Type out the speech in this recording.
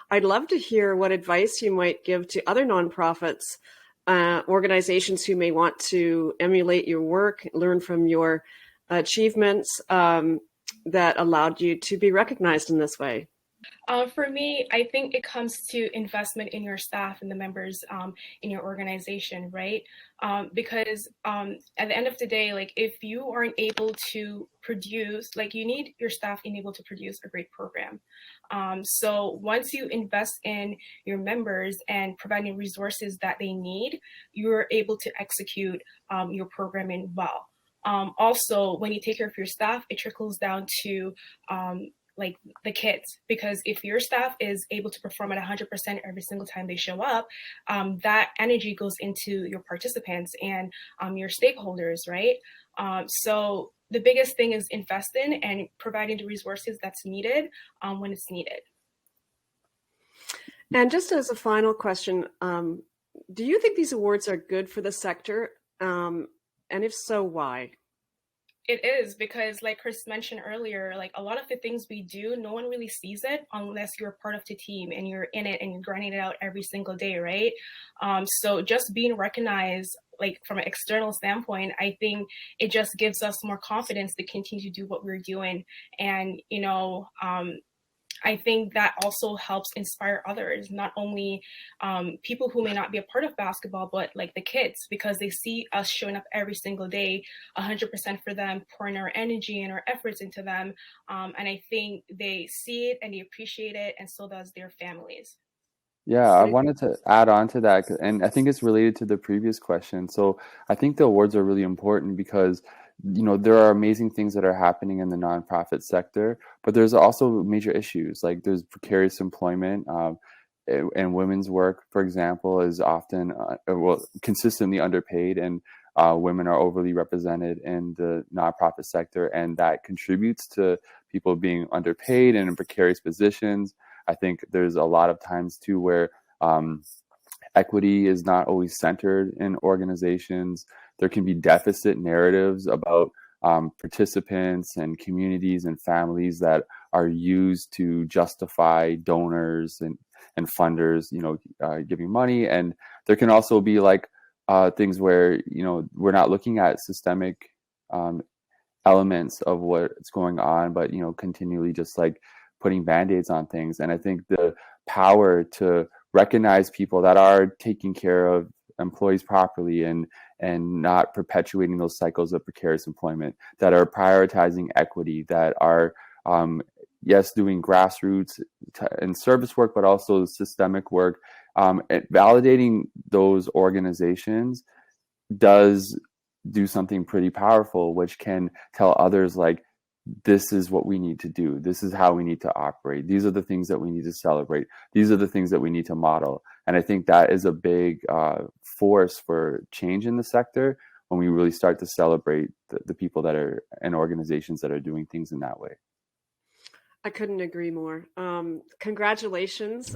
I'd love to hear what advice you might give to other nonprofits, organizations who may want to emulate your work, learn from your achievements that allowed you to be recognized in this way. For me, I think it comes to investment in your staff and the members in your organization, right? Because at the end of the day, like if you aren't able to produce, like you need your staff being able to produce a great program. So once you invest in your members and providing resources that they need, you're able to execute your programming well. Also, when you take care of your staff, it trickles down to like the kids, because if your staff is able to perform at 100% every single time they show up, that energy goes into your participants and your stakeholders, right? So the biggest thing is invest in and providing the resources that's needed when it's needed. And just as a final question, do you think these awards are good for the sector? And if so, why? It is, because like Chris mentioned earlier, like a lot of the things we do, no one really sees it unless you're part of the team and you're in it and you're grinding it out every single day, right? So just being recognized like from an external standpoint, I think it just gives us more confidence to continue to do what we're doing. And, I think that also helps inspire others, not only people who may not be a part of basketball, but like the kids, because they see us showing up every single day, 100% for them, pouring our energy and our efforts into them. And I think they see it and they appreciate it, and so does their families. Yeah, I wanted to add on to that, and I think it's related to the previous question. So I think the awards are really important because there are amazing things that are happening in the nonprofit sector, but there's also major issues. Like there's precarious employment, and women's work, for example, is often, consistently underpaid, and women are overly represented in the nonprofit sector, and that contributes to people being underpaid and in precarious positions. I think there's a lot of times too where equity is not always centered in organizations. There can be deficit narratives about participants and communities and families that are used to justify donors and funders, giving money. And there can also be like things where, we're not looking at systemic elements of what's going on, but, continually just like putting band-aids on things. And I think the power to recognize people that are taking care of employees properly and not perpetuating those cycles of precarious employment, that are prioritizing equity, that are yes, doing grassroots and service work, but also systemic work. Validating those organizations does do something pretty powerful, which can tell others like, this is what we need to do. This is how we need to operate. These are the things that we need to celebrate. These are the things that we need to model. And I think that is a big force for change in the sector when we really start to celebrate the people that are and organizations that are doing things in that way. I couldn't agree more. Congratulations